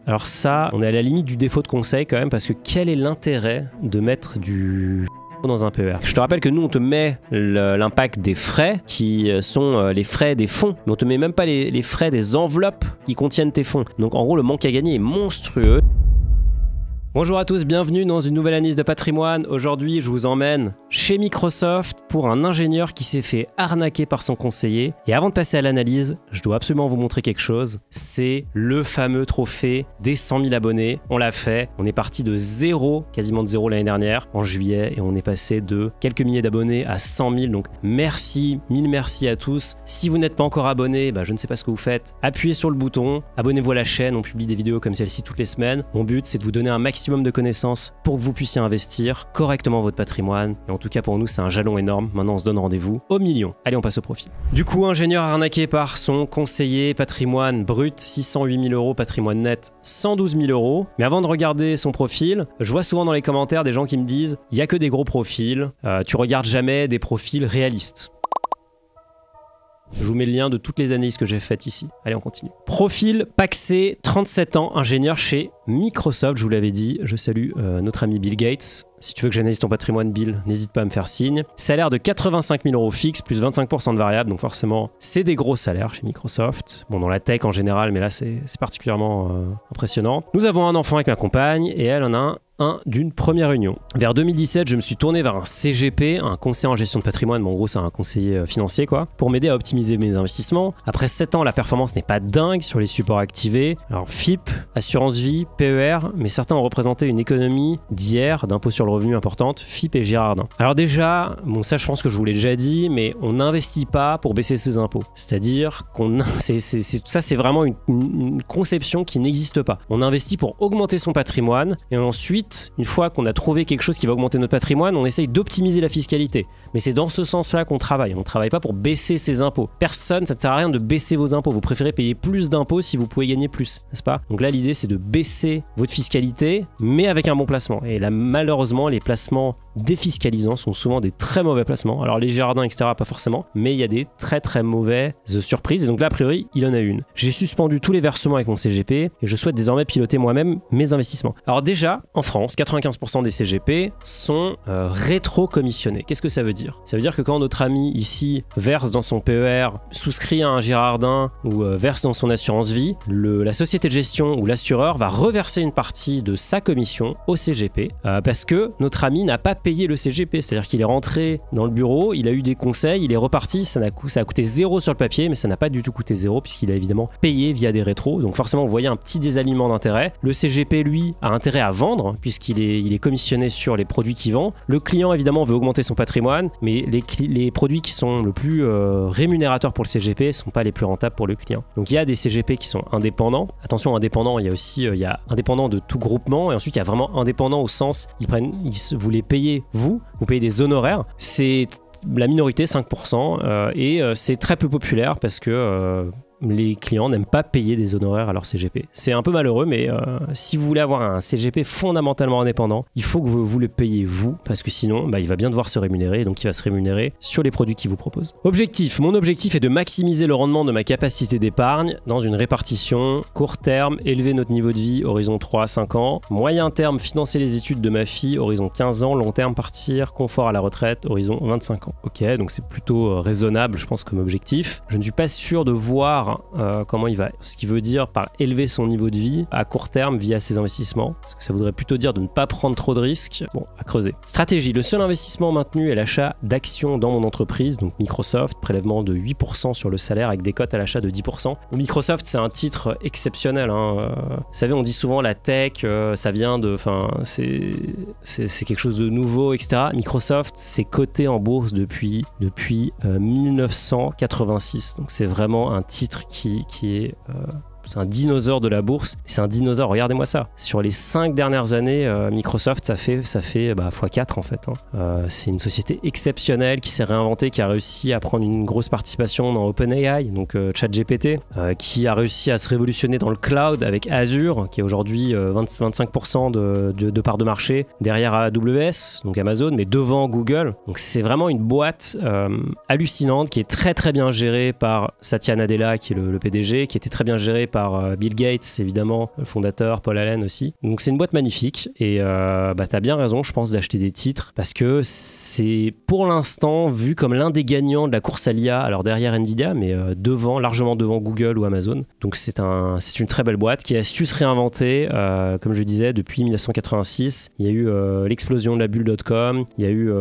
Alors ça, on est à la limite du défaut de conseil quand même, parce que quel est l'intérêt de mettre du dans un PER? Je te rappelle que nous on te met l'impact des frais qui sont les frais des fonds, mais on te met même pas les frais des enveloppes qui contiennent tes fonds. Donc en gros le manque à gagner est monstrueux. Bonjour à tous, bienvenue dans une nouvelle analyse de patrimoine. Aujourd'hui, je vous emmène chez Microsoft pour un ingénieur qui s'est fait arnaquer par son conseiller. Et avant de passer à l'analyse, je dois absolument vous montrer quelque chose. C'est le fameux trophée des 100 000 abonnés. On l'a fait, on est parti de zéro, quasiment de zéro l'année dernière, en juillet, et on est passé de quelques milliers d'abonnés à 100 000. Donc merci, mille merci à tous. Si vous n'êtes pas encore abonné, je ne sais pas ce que vous faites. Appuyez sur le bouton, abonnez-vous à la chaîne, on publie des vidéos comme celle-ci toutes les semaines. Mon but, c'est de vous donner un maximum de connaissances pour que vous puissiez investir correctement votre patrimoine. Et en tout cas pour nous, c'est un jalon énorme. Maintenant, on se donne rendez-vous au million. Allez, on passe au profil. Du coup, ingénieur arnaqué par son conseiller, patrimoine brut 608 000 €, patrimoine net 112 000 €. Mais avant de regarder son profil, je vois souvent dans les commentaires des gens qui me disent « Il n'y a que des gros profils, tu regardes jamais des profils réalistes ». Je vous mets le lien de toutes les analyses que j'ai faites ici. Allez, on continue. Profil Paxé, 37 ans, ingénieur chez Microsoft, je vous l'avais dit. Je salue notre ami Bill Gates. Si tu veux que j'analyse ton patrimoine, Bill, n'hésite pas à me faire signe. Salaire de 85 000 € fixe, plus 25% de variable. Donc forcément, c'est des gros salaires chez Microsoft. Bon, dans la tech en général, mais là, c'est particulièrement impressionnant. Nous avons un enfant avec ma compagne et elle en a un d'une première union. Vers 2017, je me suis tourné vers un CGP, un conseiller en gestion de patrimoine, mais en gros c'est un conseiller financier quoi, pour m'aider à optimiser mes investissements. Après 7 ans, la performance n'est pas dingue sur les supports activés. Alors FIP, assurance vie, PER, mais certains ont représenté une économie d'hier, d'impôt sur le revenu importante, FIP et Girardin. Alors déjà, bon ça je pense que je vous l'ai déjà dit, mais on n'investit pas pour baisser ses impôts. C'est-à-dire ça c'est vraiment une conception qui n'existe pas. On investit pour augmenter son patrimoine et ensuite une fois qu'on a trouvé quelque chose qui va augmenter notre patrimoine, on essaye d'optimiser la fiscalité. Mais c'est dans ce sens-là qu'on travaille. On ne travaille pas pour baisser ses impôts. Personne, ça ne sert à rien de baisser vos impôts. Vous préférez payer plus d'impôts si vous pouvez gagner plus, n'est-ce pas? Donc là, l'idée, c'est de baisser votre fiscalité, mais avec un bon placement. Et là, malheureusement, les placements défiscalisants sont souvent des très mauvais placements. Alors les Girardins, etc., pas forcément, mais il y a des très très mauvaises surprises. Et donc là, a priori, il en a une. J'ai suspendu tous les versements avec mon CGP et je souhaite désormais piloter moi-même mes investissements. Alors déjà, en France, 95% des CGP sont rétro-commissionnés. Qu'est-ce que ça veut dire? Ça veut dire que quand notre ami ici verse dans son PER, souscrit à un Girardin ou verse dans son assurance vie, la société de gestion ou l'assureur va reverser une partie de sa commission au CGP parce que notre ami n'a pas payé le CGP. C'est-à-dire qu'il est rentré dans le bureau, il a eu des conseils, il est reparti, ça a coûté 0 sur le papier, mais ça n'a pas du tout coûté 0 puisqu'il a évidemment payé via des rétros. Donc forcément, vous voyez un petit désalignement d'intérêt. Le CGP, lui, a intérêt à vendre puisqu'il est commissionné sur les produits qu'il vend. Le client, évidemment, veut augmenter son patrimoine, mais les produits qui sont le plus rémunérateurs pour le CGP ne sont pas les plus rentables pour le client. Donc il y a des CGP qui sont indépendants. Attention, indépendants, il y a aussi indépendants de tout groupement, et ensuite il y a vraiment indépendants au sens, vous les payez vous payez des honoraires. C'est la minorité, 5%, et c'est très peu populaire parce que les clients n'aiment pas payer des honoraires à leur CGP. C'est un peu malheureux, mais si vous voulez avoir un CGP fondamentalement indépendant, il faut que vous le payiez vous, parce que sinon, il va bien devoir se rémunérer, donc il va se rémunérer sur les produits qu'il vous propose. Objectif. Mon objectif est de maximiser le rendement de ma capacité d'épargne dans une répartition court terme, élever notre niveau de vie, horizon 3 à 5 ans, moyen terme, financer les études de ma fille, horizon 15 ans, long terme, partir, confort à la retraite, horizon 25 ans. Ok, donc c'est plutôt raisonnable, je pense, comme objectif. Je ne suis pas sûr de voir comment il va, ce qui veut dire par élever son niveau de vie à court terme via ses investissements, parce que ça voudrait plutôt dire de ne pas prendre trop de risques. Bon, à creuser. Stratégie, le seul investissement maintenu est l'achat d'actions dans mon entreprise, donc Microsoft, prélèvement de 8% sur le salaire avec des cotes à l'achat de 10%. Microsoft, c'est un titre exceptionnel, hein. Vous savez, on dit souvent la tech, ça vient de, c'est quelque chose de nouveau, etc. Microsoft, c'est coté en bourse depuis 1986, donc c'est vraiment un titre qui est c'est un dinosaure de la bourse. C'est un dinosaure, regardez-moi ça. Sur les 5 dernières années, Microsoft, ça fait x4 en fait. C'est une société exceptionnelle qui s'est réinventée, qui a réussi à prendre une grosse participation dans OpenAI, donc ChatGPT, qui a réussi à se révolutionner dans le cloud avec Azure, qui est aujourd'hui 25% de part de marché derrière AWS, donc Amazon, mais devant Google. Donc c'est vraiment une boîte hallucinante qui est très très bien gérée par Satya Nadella, qui est le PDG, qui était très bien gérée par Bill Gates, évidemment, le fondateur, Paul Allen aussi. Donc c'est une boîte magnifique et t'as bien raison, je pense, d'acheter des titres parce que c'est pour l'instant vu comme l'un des gagnants de la course à l'IA, alors derrière Nvidia, mais largement devant Google ou Amazon. Donc c'est une très belle boîte qui a su se réinventer, comme je disais, depuis 1986. Il y a eu l'explosion de la bulle .com, il y a eu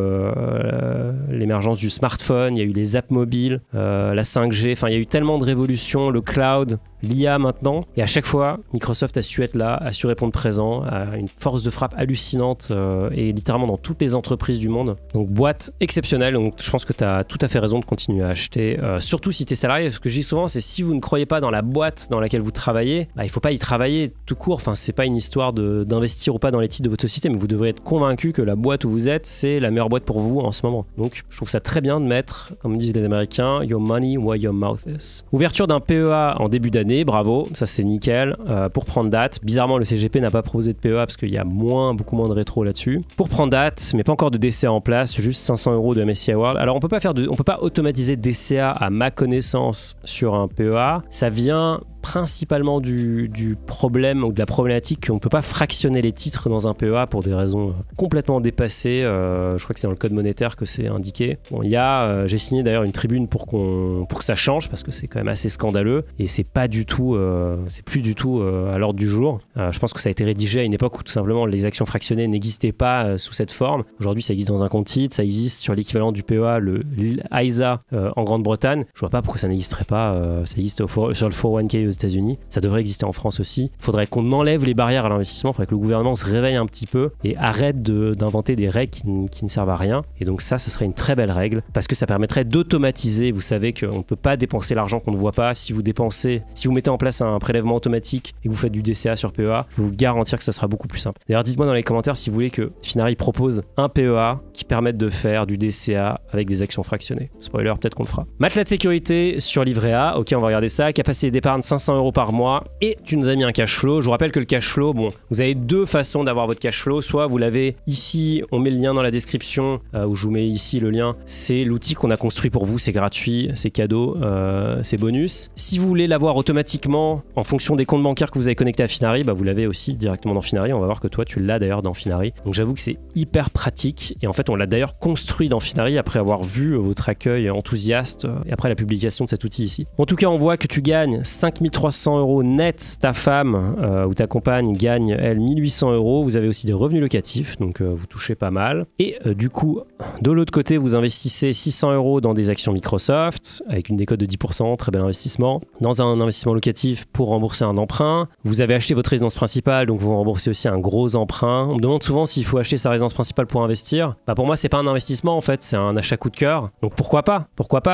l'émergence du smartphone, il y a eu les apps mobiles, la 5G, enfin il y a eu tellement de révolutions, le cloud, l'IA maintenant, et à chaque fois Microsoft a su être là, a su répondre présent, a une force de frappe hallucinante et littéralement dans toutes les entreprises du monde. Donc boîte exceptionnelle, donc je pense que tu as tout à fait raison de continuer à acheter, surtout si tu es salarié. Ce que je dis souvent, c'est si vous ne croyez pas dans la boîte dans laquelle vous travaillez, il ne faut pas y travailler tout court. Enfin, c'est pas une histoire d'investir ou pas dans les titres de votre société, mais vous devrez être convaincu que la boîte où vous êtes, c'est la meilleure boîte pour vous en ce moment. Donc je trouve ça très bien de mettre, comme disent les Américains, your money where your mouth is. Ouverture d'un PEA en début d'année, bravo, ça c'est nickel, pour prendre date. Bizarrement, le CGP n'a pas proposé de PEA parce qu'il y a beaucoup moins de rétro là-dessus. Pour prendre date, mais pas encore de DCA en place, juste 500 € de MSCI World. Alors on peut pas automatiser DCA à ma connaissance sur un PEA. Ça vient principalement du problème ou de la problématique qu'on ne peut pas fractionner les titres dans un PEA pour des raisons complètement dépassées. Je crois que c'est dans le code monétaire que c'est indiqué. Bon, j'ai signé d'ailleurs une tribune pour que ça change parce que c'est quand même assez scandaleux et c'est plus du tout à l'ordre du jour. Je pense que ça a été rédigé à une époque où tout simplement les actions fractionnées n'existaient pas sous cette forme. Aujourd'hui, ça existe dans un compte titre, ça existe sur l'équivalent du PEA, le ISA en Grande-Bretagne. Je vois pas pourquoi ça n'existerait pas. Ça existe sur le 401k aux États-Unis, ça devrait exister en France aussi. Il faudrait qu'on enlève les barrières à l'investissement, il faudrait que le gouvernement se réveille un petit peu et arrête d'inventer des règles qui ne servent à rien. Et donc ça serait une très belle règle parce que ça permettrait d'automatiser. Vous savez qu'on ne peut pas dépenser l'argent qu'on ne voit pas. Si vous mettez en place un prélèvement automatique et que vous faites du DCA sur PEA, je peux vous garantir que ça sera beaucoup plus simple. D'ailleurs, dites-moi dans les commentaires si vous voulez que Finari propose un PEA qui permette de faire du DCA avec des actions fractionnées. Spoiler, peut-être qu'on le fera. Matelas de sécurité sur livret A, ok, on va regarder ça. Capacité d'épargne 500 € par mois et tu nous as mis un cash flow. Je vous rappelle que le cash flow, vous avez deux façons d'avoir votre cash flow. Soit vous l'avez ici, on met le lien dans la description où je vous mets ici le lien. C'est l'outil qu'on a construit pour vous, c'est gratuit, c'est cadeau, c'est bonus. Si vous voulez l'avoir automatiquement en fonction des comptes bancaires que vous avez connectés à Finari, vous l'avez aussi directement dans Finari. On va voir que toi tu l'as d'ailleurs dans Finari. Donc j'avoue que c'est hyper pratique et en fait on l'a d'ailleurs construit dans Finari après avoir vu votre accueil enthousiaste et après la publication de cet outil ici. En tout cas, on voit que tu gagnes 5300 € net, ta femme ou ta compagne gagne elle 1800 €. Vous avez aussi des revenus locatifs, donc vous touchez pas mal. Et du coup, de l'autre côté, vous investissez 600 € dans des actions Microsoft avec une décote de 10%, très bel investissement. Dans un investissement locatif pour rembourser un emprunt. Vous avez acheté votre résidence principale, donc vous remboursez aussi un gros emprunt. On me demande souvent s'il faut acheter sa résidence principale pour investir. Pour moi, c'est pas un investissement en fait, c'est un achat coup de cœur. Donc pourquoi pas?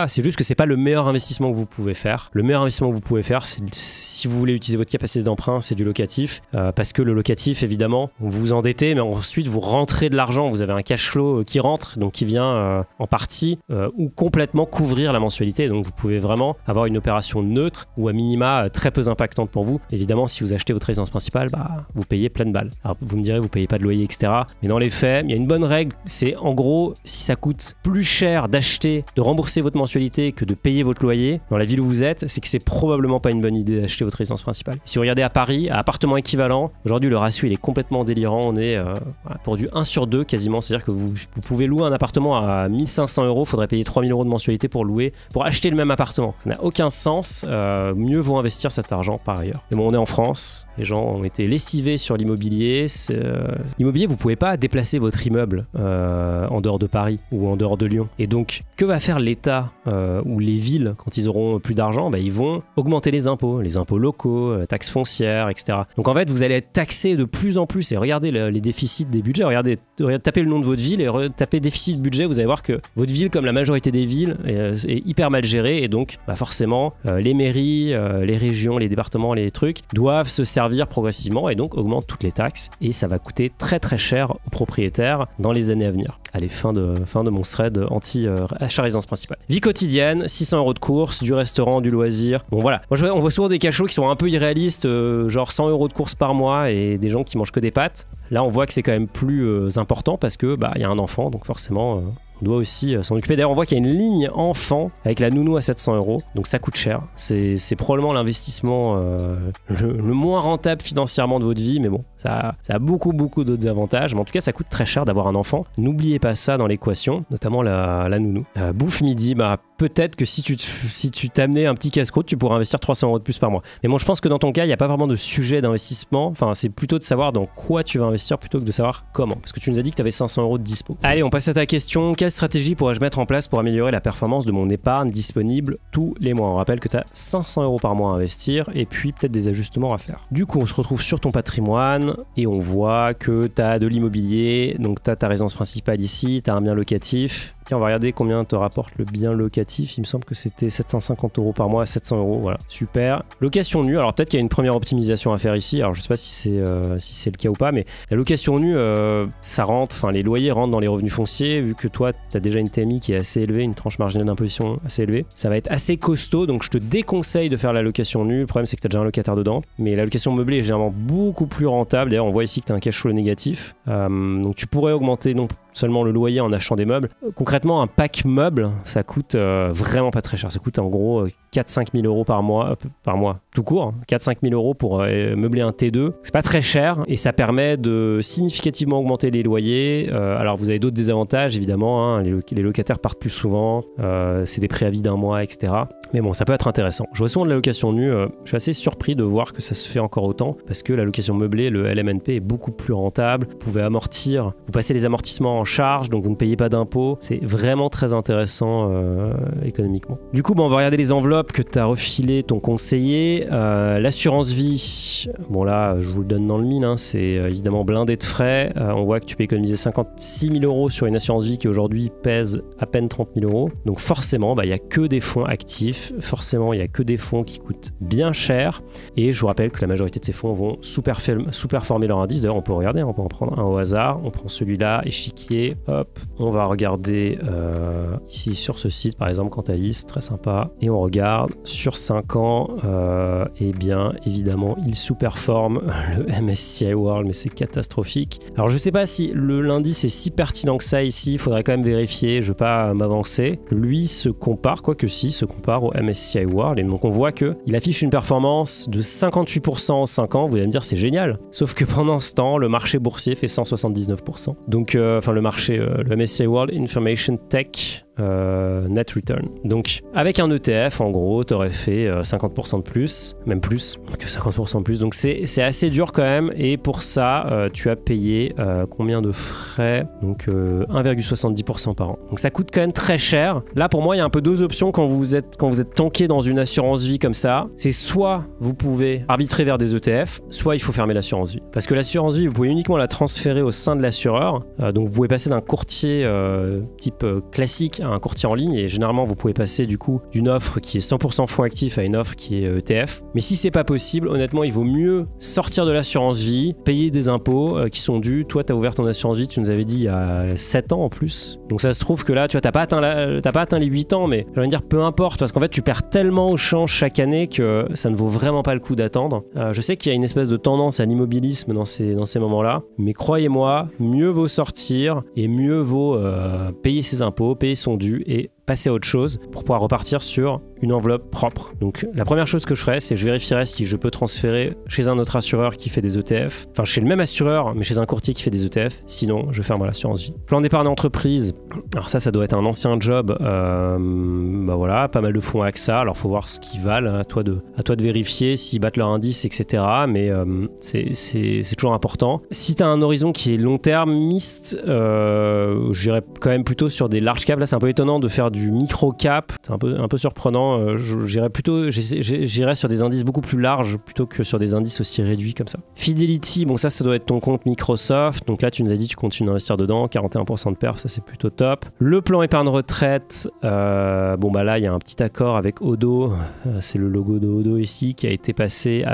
C'est juste que c'est pas le meilleur investissement que vous pouvez faire. Le meilleur investissement que vous pouvez faire, c'est si vous voulez utiliser votre capacité d'emprunt, c'est du locatif. Parce que le locatif, évidemment, vous vous endettez, mais ensuite vous rentrez de l'argent. Vous avez un cash flow qui rentre, donc qui vient en partie ou complètement couvrir la mensualité. Donc vous pouvez vraiment avoir une opération neutre ou à minima très peu impactante pour vous. Évidemment, si vous achetez votre résidence principale, vous payez plein de balles. Alors vous me direz, vous payez pas de loyer, etc. Mais dans les faits, il y a une bonne règle. C'est en gros, si ça coûte plus cher d'acheter, de rembourser votre mensualité que de payer votre loyer dans la ville où vous êtes, c'est que c'est probablement pas une bonne idée d'acheter votre résidence principale. Si vous regardez à Paris, à appartement équivalent, aujourd'hui le ratio il est complètement délirant. On est pour du 1 sur 2 quasiment. C'est-à-dire que vous pouvez louer un appartement à 1500 €, il faudrait payer 3000 € de mensualité pour acheter le même appartement. Ça n'a aucun sens. Mieux vaut investir cet argent par ailleurs. Mais bon, on est en France, les gens ont été lessivés sur l'immobilier. L'immobilier, vous pouvez pas déplacer votre immeuble en dehors de Paris ou en dehors de Lyon. Et donc, que va faire l'État ou les villes quand ils auront plus d'argent? Ils vont augmenter les impôts locaux, taxes foncières, etc. Donc en fait, vous allez être taxé de plus en plus. Et regardez les déficits des budgets. Regardez, tapez le nom de votre ville et tapez déficit budget. Vous allez voir que votre ville, comme la majorité des villes, est hyper mal gérée. Et donc, forcément, les mairies, les régions, les départements, les trucs doivent se servir progressivement et donc augmentent toutes les taxes. Et ça va coûter très très cher aux propriétaires dans les années à venir. Allez, fin de mon thread anti-achat résidence principale. Vie quotidienne, 600 € de course, du restaurant, du loisir. Bon voilà, on voit souvent des cash flows qui sont un peu irréalistes, genre 100 € de course par mois et des gens qui mangent que des pâtes. Là, on voit que c'est quand même plus important parce que y a un enfant, donc forcément, on doit aussi s'en occuper. D'ailleurs, on voit qu'il y a une ligne enfant avec la nounou à 700 €, donc ça coûte cher. C'est probablement l'investissement le moins rentable financièrement de votre vie, mais bon, ça a beaucoup d'autres avantages. Mais en tout cas, ça coûte très cher d'avoir un enfant. N'oubliez pas ça dans l'équation, notamment la nounou. Bouffe midi, peut-être que si tu t'amenais un petit casse-croûte, tu pourrais investir 300 € de plus par mois. Mais bon, je pense que dans ton cas, il n'y a pas vraiment de sujet d'investissement. Enfin, c'est plutôt de savoir dans quoi tu vas investir plutôt que de savoir comment. Parce que tu nous as dit que tu avais 500 € de dispo. Allez, on passe à ta question. Quelle stratégie pourrais-je mettre en place pour améliorer la performance de mon épargne disponible tous les mois? On rappelle que tu as 500 € par mois à investir et puis peut-être des ajustements à faire. Du coup, on se retrouve sur ton patrimoine et on voit que tu as de l'immobilier. Donc, tu as ta résidence principale ici, tu as un bien locatif. Tiens, on va regarder combien te rapporte le bien locatif. Il me semble que c'était 750 € par mois, 700 €. Voilà, super. Location nue. Alors peut-être qu'il y a une première optimisation à faire ici. Alors je sais pas si c'est le cas ou pas, mais la location nue, ça rentre. Enfin, les loyers rentrent dans les revenus fonciers. Vu que toi, tu as déjà une TMI qui est assez élevée, une tranche marginale d'imposition assez élevée, ça va être assez costaud. Donc je te déconseille de faire la location nue. Le problème, c'est que tu as déjà un locataire dedans. Mais la location meublée est généralement beaucoup plus rentable. D'ailleurs, on voit ici que tu as un cash flow négatif. Donc tu pourrais augmenter seulement le loyer en achetant des meubles. Concrètement, un pack meuble, ça coûte vraiment pas très cher. Ça coûte en gros 4-5 000 € par mois, tout court. 4-5 000 € pour meubler un T2. C'est pas très cher et ça permet de significativement augmenter les loyers. Alors vous avez d'autres désavantages évidemment, hein. Les locataires partent plus souvent, c'est des préavis d'1 mois, etc. Mais bon, ça peut être intéressant. Je vois souvent de la location nue, je suis assez surpris de voir que ça se fait encore autant parce que la location meublée, le LMNP est beaucoup plus rentable. Vous pouvez amortir, vous passez les amortissements en charge, donc vous ne payez pas d'impôts. C'est vraiment très intéressant économiquement. Du coup, on va regarder les enveloppes que tu as refilé ton conseiller. L'assurance vie, bon là, je vous le donne dans le mille, hein, c'est évidemment blindé de frais. On voit que tu peux économiser 56 000 € sur une assurance vie qui aujourd'hui pèse à peine 30 000 €. Donc forcément, il n'y a que des fonds actifs. Forcément, il n'y a que des fonds qui coûtent bien cher. Et je vous rappelle que la majorité de ces fonds vont sous-performer leur indice. D'ailleurs, on peut regarder, on peut en prendre un au hasard. On prend celui-là, échiquier. Hop, on va regarder ici sur ce site, par exemple, Cantalis, très sympa. Et on regarde sur 5 ans. Et bien, évidemment, il sous-performe le MSCI World, mais c'est catastrophique. Alors, je ne sais pas si l'indice est si pertinent que ça ici. Il faudrait quand même vérifier. Je ne veux pas m'avancer. Lui se compare, quoique si, se compare au MSCI World. Et donc, on voit qu'il affiche une performance de 58% en 5 ans. Vous allez me dire, c'est génial. Sauf que pendant ce temps, le marché boursier fait 179%. Donc, le marché, le MSCI World Information Tech Net Return. Donc, avec un ETF, en gros, tu aurais fait 50% de plus, même plus que 50% de plus. Donc, c'est assez dur quand même. Et pour ça, tu as payé combien de frais? Donc, 1,70% par an. Donc, ça coûte quand même très cher. Là, pour moi, il y a un peu deux options quand vous êtes tanké dans une assurance vie comme ça. C'est soit vous pouvez arbitrer vers des ETF, soit il faut fermer l'assurance vie. Parce que l'assurance vie, vous pouvez uniquement la transférer au sein de l'assureur. Donc, vous pouvez passer d'un courtier type classique à un courtier en ligne et généralement vous pouvez passer du coup d'une offre qui est 100% fonds actifs à une offre qui est ETF. Mais si c'est pas possible, honnêtement, il vaut mieux sortir de l'assurance vie, payer des impôts qui sont dus. Toi, tu as ouvert ton assurance vie, tu nous avais dit il y a 7 ans en plus. Donc ça se trouve que là, tu vois, t'as pas atteint les 8 ans, mais j'ai envie de dire peu importe parce qu'en fait, tu perds tellement au change chaque année que ça ne vaut vraiment pas le coup d'attendre. Je sais qu'il y a une espèce de tendance à l'immobilisme dans ces moments-là, mais croyez-moi, mieux vaut sortir et mieux vaut payer ses impôts, payer son dû et passer à autre chose pour pouvoir repartir sur une enveloppe propre. Donc la première chose que je ferais, c'est que je vérifierais si je peux transférer chez un autre assureur qui fait des ETF, enfin chez le même assureur mais chez un courtier qui fait des ETF, sinon je ferme l'assurance vie. Plan d'épargne entreprise, alors ça doit être un ancien job, voilà, pas mal de fonds AXA, alors faut voir ce qu'ils valent, à toi de vérifier s'ils battent leur indice, etc. Mais c'est toujours important. Si tu as un horizon qui est long termiste, j'irais quand même plutôt sur des large caps. Là c'est un peu étonnant de faire du micro cap, c'est un peu surprenant. J'irais sur des indices beaucoup plus larges plutôt que sur des indices aussi réduits comme ça. Fidelity, bon ça doit être ton compte Microsoft, donc là tu nous as dit tu continues d'investir dedans, 41% de perf, ça c'est plutôt top. Le plan épargne retraite, là il y a un petit accord avec Odo, c'est le logo de Odo ici qui a été passé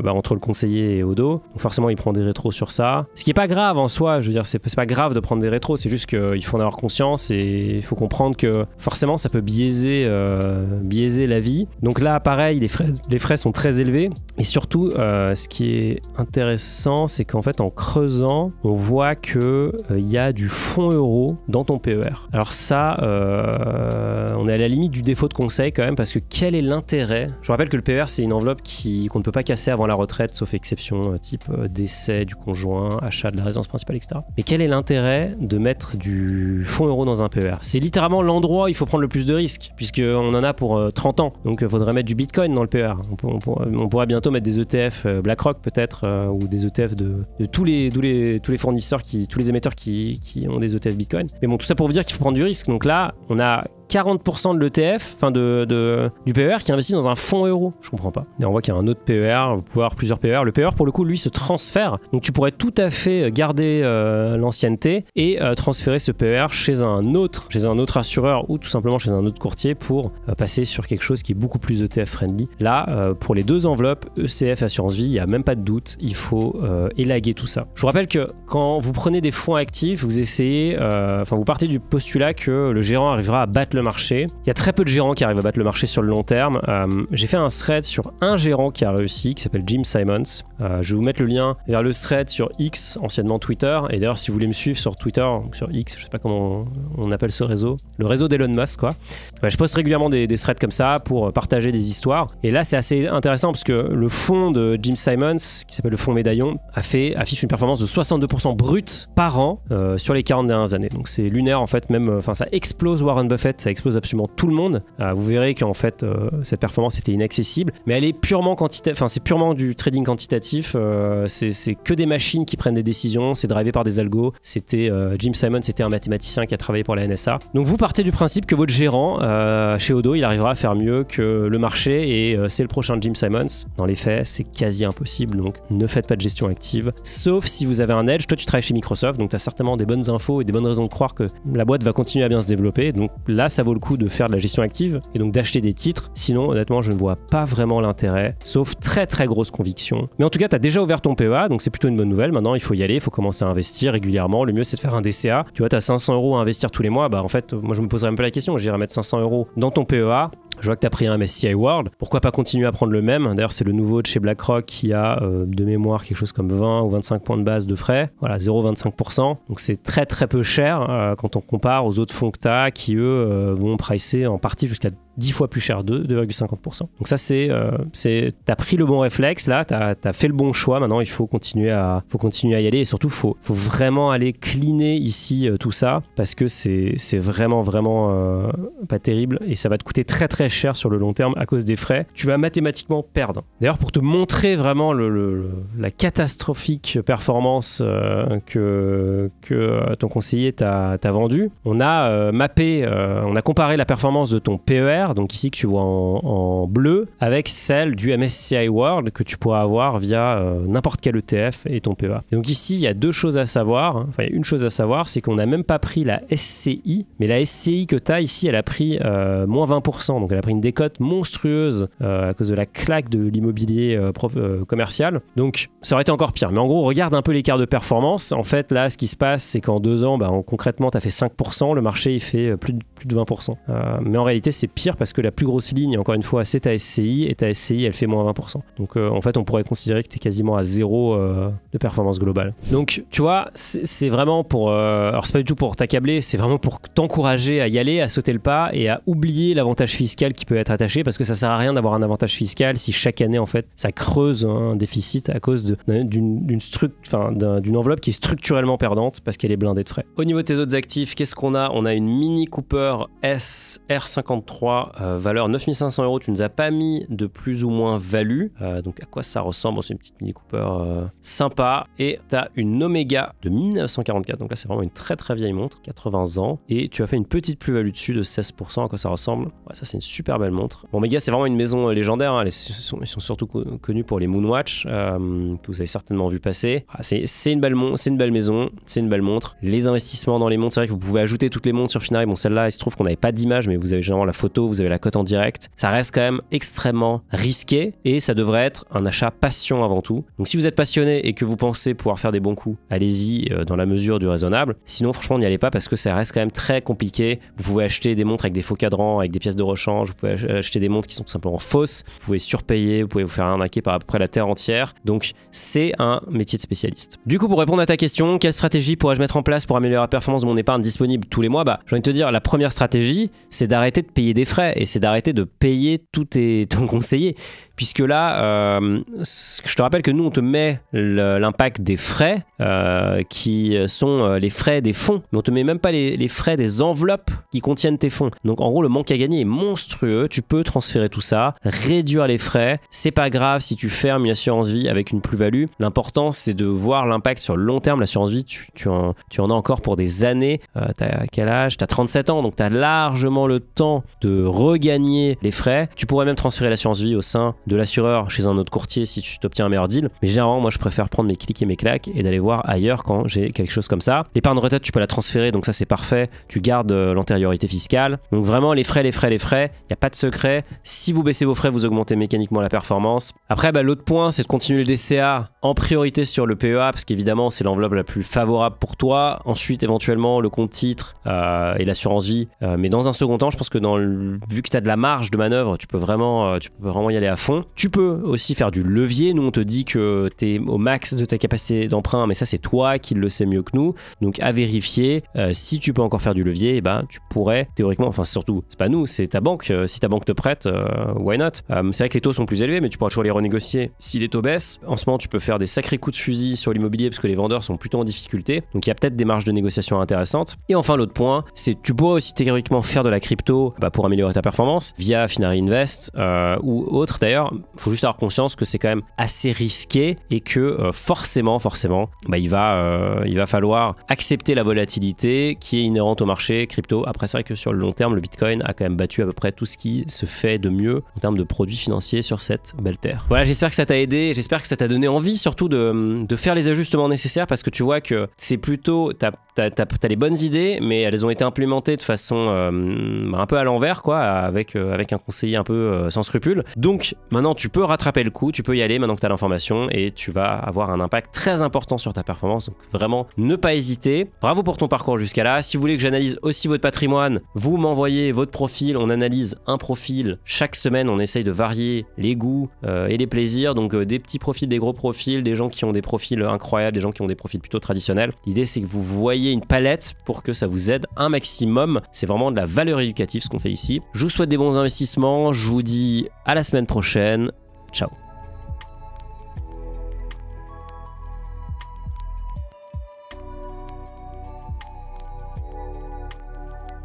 entre le conseiller et Odo, donc forcément il prend des rétros sur ça, ce qui est pas grave en soi, je veux dire c'est pas grave de prendre des rétros, c'est juste qu'il faut en avoir conscience et il faut comprendre que forcément ça peut biaiser la vie. Donc là pareil, les frais sont très élevés et surtout ce qui est intéressant, c'est qu'en fait en creusant on voit que il y a du fonds euro dans ton PER. Alors ça on est à la limite du défaut de conseil quand même, parce que quel est l'intérêt? Je rappelle que le PER c'est une enveloppe qu'on ne peut pas casser avant la retraite sauf exception type décès du conjoint, achat de la résidence principale, etc. Mais quel est l'intérêt de mettre du fonds euro dans un PER? C'est littéralement l'endroit où il faut prendre le plus de risques, puisqu'on en a pour 30 ans. Donc il faudrait mettre du Bitcoin dans le PER. On pourra bientôt mettre des ETF BlackRock peut-être, ou des ETF de tous les fournisseurs, tous les émetteurs qui ont des ETF Bitcoin. Mais bon, tout ça pour vous dire qu'il faut prendre du risque. Donc là, on a 40% de l'ETF, enfin du PER qui investit dans un fonds euro. Je comprends pas. Et on voit qu'il y a un autre PER, vous pouvez avoir plusieurs PER. Le PER pour le coup, lui, se transfère. Donc tu pourrais tout à fait garder l'ancienneté et transférer ce PER chez un autre assureur ou tout simplement chez un autre courtier pour passer sur quelque chose qui est beaucoup plus ETF friendly. Là, pour les deux enveloppes, ECF Assurance Vie, il n'y a même pas de doute, il faut élaguer tout ça. Je vous rappelle que quand vous prenez des fonds actifs, vous essayez, vous partez du postulat que le gérant arrivera à battre le marché. Il y a très peu de gérants qui arrivent à battre le marché sur le long terme. J'ai fait un thread sur un gérant qui a réussi, qui s'appelle Jim Simons. Je vais vous mettre le lien vers le thread sur X, anciennement Twitter. Et d'ailleurs, si vous voulez me suivre sur Twitter, sur X, je sais pas comment on appelle ce réseau, le réseau d'Elon Musk, quoi. Je poste régulièrement des threads comme ça pour partager des histoires. Et là, c'est assez intéressant parce que le fonds de Jim Simons, qui s'appelle le fonds Médaillon, affiche une performance de 62% brute par an sur les 40 dernières années. Donc c'est lunaire en fait, même, ça explose Warren Buffett, ça explose absolument tout le monde. Vous verrez qu'en fait cette performance était inaccessible, mais elle est purement quantitative, c'est purement du trading quantitatif, c'est que des machines qui prennent des décisions, c'est drivé par des algos. C'était Jim Simons, c'était un mathématicien qui a travaillé pour la NSA. Donc vous partez du principe que votre gérant chez Odo, il arrivera à faire mieux que le marché et c'est le prochain Jim Simons. Dans les faits, c'est quasi impossible, donc ne faites pas de gestion active, sauf si vous avez un edge. Toi tu travailles chez Microsoft, donc tu as certainement des bonnes infos et des bonnes raisons de croire que la boîte va continuer à bien se développer. Donc là, ça vaut le coup de faire de la gestion active et donc d'acheter des titres. Sinon, honnêtement, je ne vois pas vraiment l'intérêt, sauf très très grosse conviction. Mais en tout cas, tu as déjà ouvert ton PEA, donc c'est plutôt une bonne nouvelle. Maintenant, il faut y aller, il faut commencer à investir régulièrement. Le mieux, c'est de faire un DCA. Tu vois, tu as 500 € à investir tous les mois. En fait, moi, je me poserais un peu la question. J'irais mettre 500 € dans ton PEA. Je vois que tu as pris un MSCI World. Pourquoi pas continuer à prendre le même? D'ailleurs, c'est le nouveau de chez BlackRock qui a de mémoire quelque chose comme 20 ou 25 points de base de frais. Voilà, 0,25%. Donc c'est très très peu cher quand on compare aux autres fonds que tu as qui, eux, vont pricer en partie jusqu'à 10 fois plus cher, 2,50%. Donc ça, t'as pris le bon réflexe, là, t'as fait le bon choix. Maintenant, il faut continuer à y aller et surtout, faut vraiment aller cleaner ici tout ça parce que c'est vraiment pas terrible et ça va te coûter très très cher sur le long terme à cause des frais. Tu vas mathématiquement perdre. D'ailleurs, pour te montrer vraiment la catastrophique performance que ton conseiller t'a vendu, on a on a comparé la performance de ton PER, donc ici que tu vois en bleu, avec celle du MSCI World que tu pourras avoir via n'importe quel ETF et ton PEA. Et donc ici, il y a deux choses à savoir. Enfin, il y a une chose à savoir, c'est qu'on n'a même pas pris la SCI, mais la SCI que tu as ici, elle a pris moins 20%. Donc elle a pris une décote monstrueuse à cause de la claque de l'immobilier commercial. Donc ça aurait été encore pire. Mais en gros, regarde un peu l'écart de performance. En fait, là, ce qui se passe, c'est qu'en 2 ans, concrètement, tu as fait 5%. Le marché, il fait plus de 20%. Mais en réalité, c'est pire parce que la plus grosse ligne, encore une fois, c'est ta SCI et ta SCI, elle fait moins 20%. Donc en fait, on pourrait considérer que tu es quasiment à 0 de performance globale. Donc tu vois, c'est vraiment pour... alors c'est pas du tout pour t'accabler, c'est vraiment pour t'encourager à y aller, à sauter le pas et à oublier l'avantage fiscal qui peut être attaché parce que ça sert à rien d'avoir un avantage fiscal si chaque année, en fait, ça creuse un déficit à cause d'une enveloppe qui est structurellement perdante parce qu'elle est blindée de frais. Au niveau de tes autres actifs, qu'est-ce qu'on a? On a une Mini Cooper S R53, valeur 9500 €. Tu nous as pas mis de plus ou moins value. Donc à quoi ça ressemble? C'est une petite Mini Cooper sympa. Et tu as une Omega de 1944. Donc là, c'est vraiment une très très vieille montre, 80 ans. Et tu as fait une petite plus-value dessus de 16%. À quoi ça ressemble? Ouais, ça, c'est une super belle montre. Bon, Omega, c'est vraiment une maison légendaire, hein. Ils sont surtout connus pour les Moonwatch, que vous avez certainement vu passer. Ah, c'est une belle maison, c'est une belle montre. Les investissements dans les montres, c'est vrai que vous pouvez ajouter toutes les montres sur Finari. Bon, celle-là, il se trouve qu'on n'avait pas d'image, mais vous avez généralement la photo, vous avez la cote en direct. Ça reste quand même extrêmement risqué et ça devrait être un achat passion avant tout. Donc si vous êtes passionné et que vous pensez pouvoir faire des bons coups, allez-y dans la mesure du raisonnable. Sinon, franchement, n'y allez pas parce que ça reste quand même très compliqué. Vous pouvez acheter des montres avec des faux cadrans, avec des pièces de rechange, vous pouvez acheter des montres qui sont tout simplement fausses, vous pouvez surpayer, vous pouvez vous faire arnaquer par à peu près la terre entière. Donc c'est un métier de spécialiste. Du coup, pour répondre à ta question, quelle stratégie pourrais-je mettre en place pour améliorer la performance de mon épargne disponible tous les mois? Bah, j'ai envie de te dire, la première stratégie, c'est d'arrêter de payer des frais et c'est d'arrêter de payer ton conseiller. Puisque là, je te rappelle que nous, on te met l'impact des frais qui sont les frais des fonds. Mais on te met même pas les frais des enveloppes qui contiennent tes fonds. Donc en gros, le manque à gagner est monstrueux. Tu peux transférer tout ça, réduire les frais. C'est pas grave si tu fermes une assurance vie avec une plus-value. L'important, c'est de voir l'impact sur le long terme. L'assurance vie, tu en as encore pour des années. T'as quel âge? T'as 37 ans, donc t'as largement le temps de regagner les frais. Tu pourrais même transférer l'assurance vie au sein de l'assureur chez un autre courtier si tu t'obtiens un meilleur deal. Mais généralement, moi, je préfère prendre mes clics et mes claques et d'aller voir ailleurs quand j'ai quelque chose comme ça. L'épargne retraite, tu peux la transférer, donc ça, c'est parfait. Tu gardes l'antériorité fiscale. Donc vraiment, les frais, il n'y a pas de secret. Si vous baissez vos frais, vous augmentez mécaniquement la performance. Après, bah, l'autre point, c'est de continuer le DCA en priorité sur le PEA, parce qu'évidemment, c'est l'enveloppe la plus favorable pour toi. Ensuite, éventuellement, le compte titre et l'assurance vie. Mais dans un second temps, je pense que vu que tu as de la marge de manœuvre, tu peux vraiment y aller à fond. Tu peux aussi faire du levier. Nous, on te dit que tu es au max de ta capacité d'emprunt, mais ça, c'est toi qui le sais mieux que nous. Donc, à vérifier. Si tu peux encore faire du levier, eh ben, tu pourrais théoriquement, enfin, surtout, c'est pas nous, c'est ta banque. Si ta banque te prête, why not? C'est vrai que les taux sont plus élevés, mais tu pourras toujours les renégocier si les taux baissent. En ce moment, tu peux faire des sacrés coups de fusil sur l'immobilier parce que les vendeurs sont plutôt en difficulté. Donc, il y a peut-être des marges de négociation intéressantes. Et enfin, l'autre point, c'est tu pourrais aussi théoriquement faire de la crypto pour améliorer ta performance via Finari Invest ou autre. D'ailleurs, il faut juste avoir conscience que c'est quand même assez risqué et que forcément, il va falloir accepter la volatilité qui est inhérente au marché crypto. Après, c'est vrai que sur le long terme, le Bitcoin a quand même battu à peu près tout ce qui se fait de mieux en termes de produits financiers sur cette belle terre. Voilà, j'espère que ça t'a aidé, j'espère que ça t'a donné envie surtout de faire les ajustements nécessaires parce que tu vois que c'est plutôt, t'as les bonnes idées, mais elles ont été implémentées de façon un peu à l'envers, quoi, avec un conseiller un peu sans scrupules. Donc maintenant, tu peux rattraper le coup, tu peux y aller maintenant que tu as l'information et tu vas avoir un impact très important sur ta performance. Donc vraiment, ne pas hésiter. Bravo pour ton parcours jusqu'à là. Si vous voulez que j'analyse aussi votre patrimoine, vous m'envoyez votre profil. On analyse un profil chaque semaine. On essaye de varier les goûts et les plaisirs. Donc des petits profils, des gros profils, des gens qui ont des profils incroyables, des gens qui ont des profils plutôt traditionnels. L'idée, c'est que vous voyez une palette pour que ça vous aide un maximum. C'est vraiment de la valeur éducative ce qu'on fait ici. Je vous souhaite des bons investissements. Je vous dis à la semaine prochaine. Ciao.